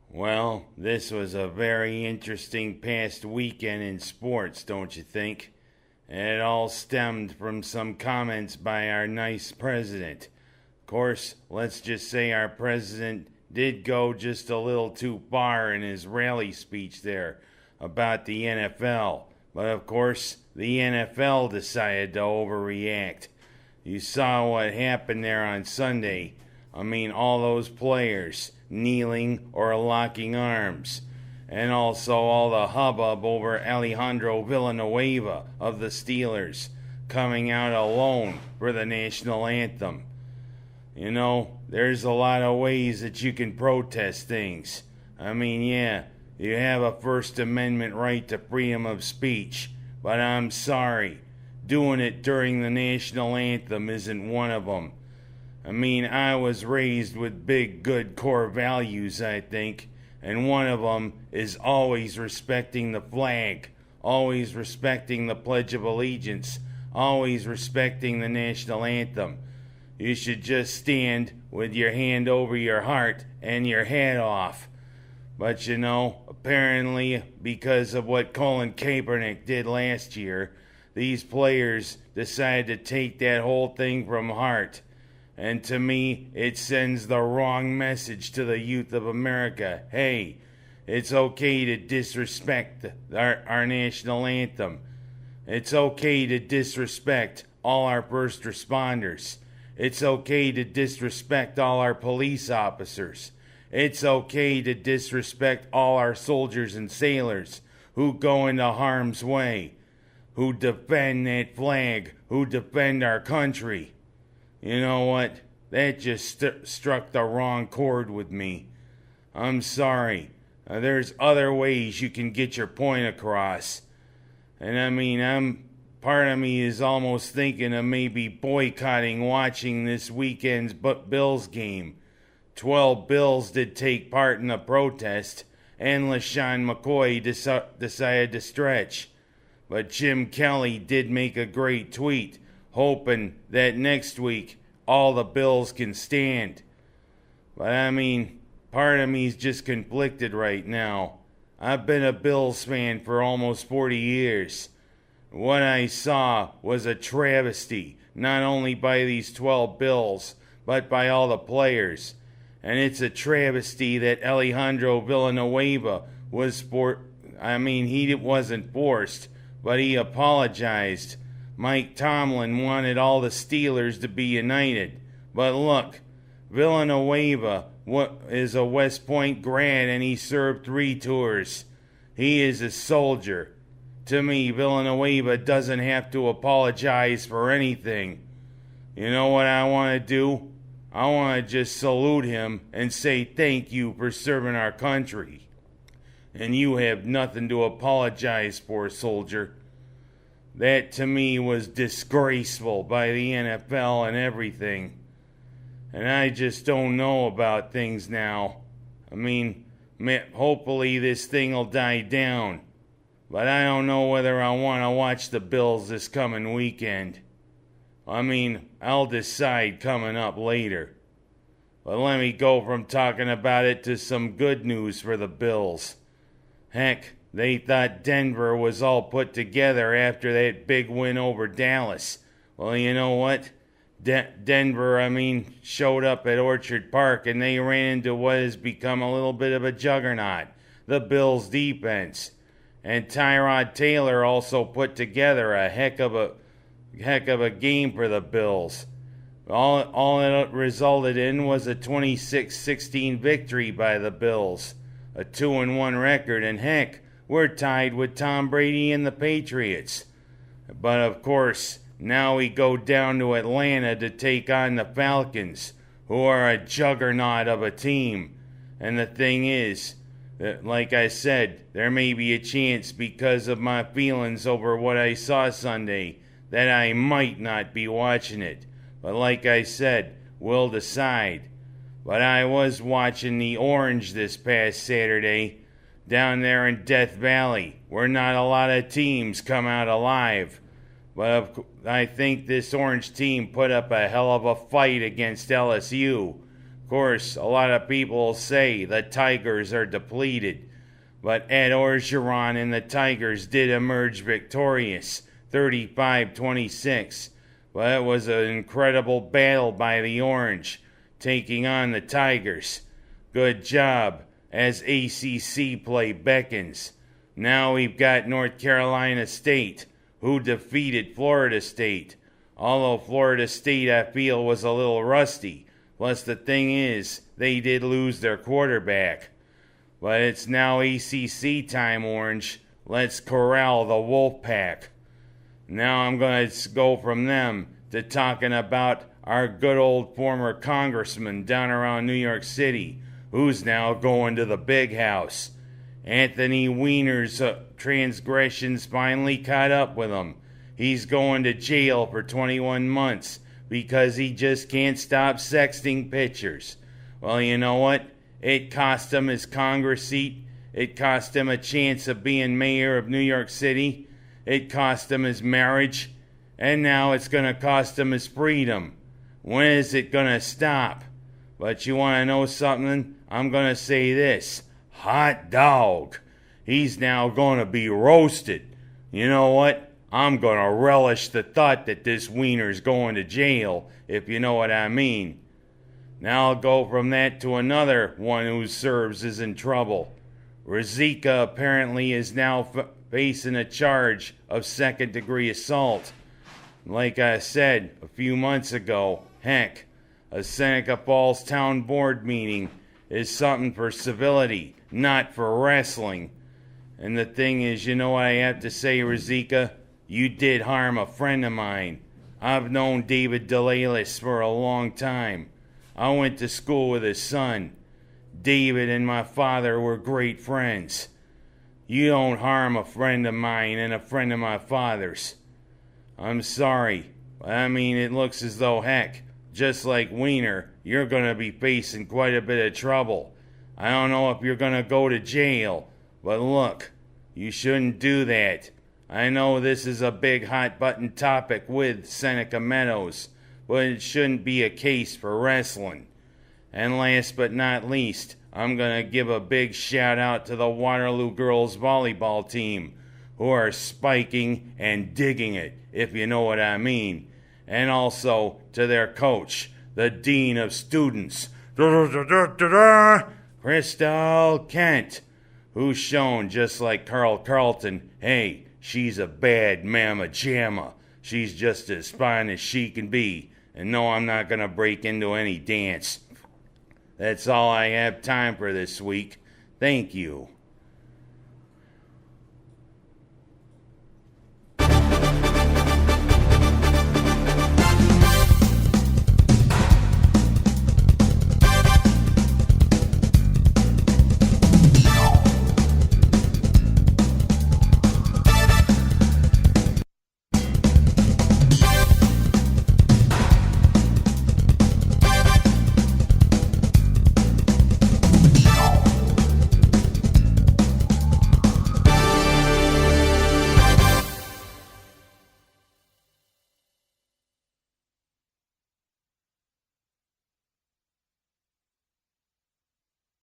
Well, this was a very interesting past weekend in sports, don't you think? It all stemmed from some comments by our nice president. Of course, let's just say our president did go just a little too far in his rally speech there about the NFL. But of course, the NFL decided to overreact. You saw what happened there on Sunday. I mean, all those players kneeling or locking arms. And also all the hubbub over Alejandro Villanueva of the Steelers coming out alone for the national anthem. You know, there's a lot of ways that you can protest things. I mean, yeah, you have a First Amendment right to freedom of speech, but I'm sorry, doing it during the national anthem isn't one of them. I mean, I was raised with big, good core values, I think, and one of them is always respecting the flag, always respecting the Pledge of Allegiance, always respecting the national anthem. You should just stand with your hand over your heart and your hat off. But you know, apparently, because of what Colin Kaepernick did last year, these players decided to take that whole thing from heart. And to me, it sends the wrong message to the youth of America. Hey, it's okay to disrespect our national anthem. It's okay to disrespect all our first responders. It's okay to disrespect all our police officers. It's okay to disrespect all our soldiers and sailors who go into harm's way, who defend that flag, who defend our country. You know what? That just struck the wrong chord with me. I'm sorry. There's other ways you can get your point across. And I mean, part of me is almost thinking of maybe boycotting watching this weekend's Bills game. 12 Bills did take part in the protest, and LaShawn McCoy decided to stretch. But Jim Kelly did make a great tweet, hoping that next week all the Bills can stand. But I mean, part of me's just conflicted right now. I've been a Bills fan for almost 40 years. What I saw was a travesty, not only by these 12 Bills, but by all the players. And it's a travesty that Alejandro Villanueva he wasn't forced, but he apologized. Mike Tomlin wanted all the Steelers to be united. But look, Villanueva is a West Point grad and he served 3 tours. He is a soldier. To me, Villanueva doesn't have to apologize for anything. You know what I want to do? I want to just salute him and say thank you for serving our country. And you have nothing to apologize for, soldier. That to me was disgraceful by the NFL and everything. And I just don't know about things now. I mean, hopefully this thing will die down. But I don't know whether I want to watch the Bills this coming weekend. I mean, I'll decide coming up later. But let me go from talking about it to some good news for the Bills. Heck, they thought Denver was all put together after that big win over Dallas. Well, you know what? Denver, showed up at Orchard Park and they ran into what has become a little bit of a juggernaut, the Bills' defense. And Tyrod Taylor also put together a heck of a game for the Bills. All it resulted in was a 26-16 victory by the Bills, a 2-1 record, and heck, we're tied with Tom Brady and the Patriots. But of course, now we go down to Atlanta to take on the Falcons, who are a juggernaut of a team. And the thing is, like I said, there may be a chance because of my feelings over what I saw Sunday that I might not be watching it. But like I said, we'll decide. But I was watching the Orange this past Saturday down there in Death Valley, where not a lot of teams come out alive. But I think this Orange team put up a hell of a fight against LSU. Of course, a lot of people say the Tigers are depleted, but Ed Orgeron and the Tigers did emerge victorious, 35-26. But it was an incredible battle by the Orange, taking on the Tigers. Good job, as ACC play beckons. Now we've got North Carolina State, who defeated Florida State. Although Florida State, I feel, was a little rusty. Plus, the thing is, they did lose their quarterback. But it's now ACC time, Orange. Let's corral the Wolfpack. Now I'm going to go from them to talking about our good old former congressman down around New York City, who's now going to the big house. Anthony Weiner's transgressions finally caught up with him. He's going to jail for 21 months because he just can't stop sexting pictures. Well, you know what? It cost him his Congress seat. It cost him a chance of being mayor of New York City. It cost him his marriage. And now it's going to cost him his freedom. When is it going to stop? But you want to know something? I'm going to say this. Hot dog. He's now going to be roasted. You know what? I'm going to relish the thought that this Weiner's going to jail, if you know what I mean. Now I'll go from that to another one whose serves is in trouble. Rizika apparently is now facing a charge of second-degree assault. Like I said a few months ago, heck, a Seneca Falls Town Board meeting is something for civility, not for wrestling. And the thing is, you know what I have to say, Rizika? You did harm a friend of mine. I've known David DeLalis for a long time. I went to school with his son. David and my father were great friends. You don't harm a friend of mine and a friend of my father's. I'm sorry. I mean, it looks as though, heck, just like Weiner, you're going to be facing quite a bit of trouble. I don't know if you're going to go to jail, but look, you shouldn't do that. I know this is a big hot-button topic with Seneca Meadows, but it shouldn't be a case for wrestling. And last but not least, I'm going to give a big shout-out to the Waterloo girls volleyball team, who are spiking and digging it, if you know what I mean. And also to their coach, the Dean of Students, Crystal Kent, who's shown, just like Carl Carlton, hey, she's a bad mamma jamma. She's just as fine as she can be. And no, I'm not going to break into any dance. That's all I have time for this week. Thank you.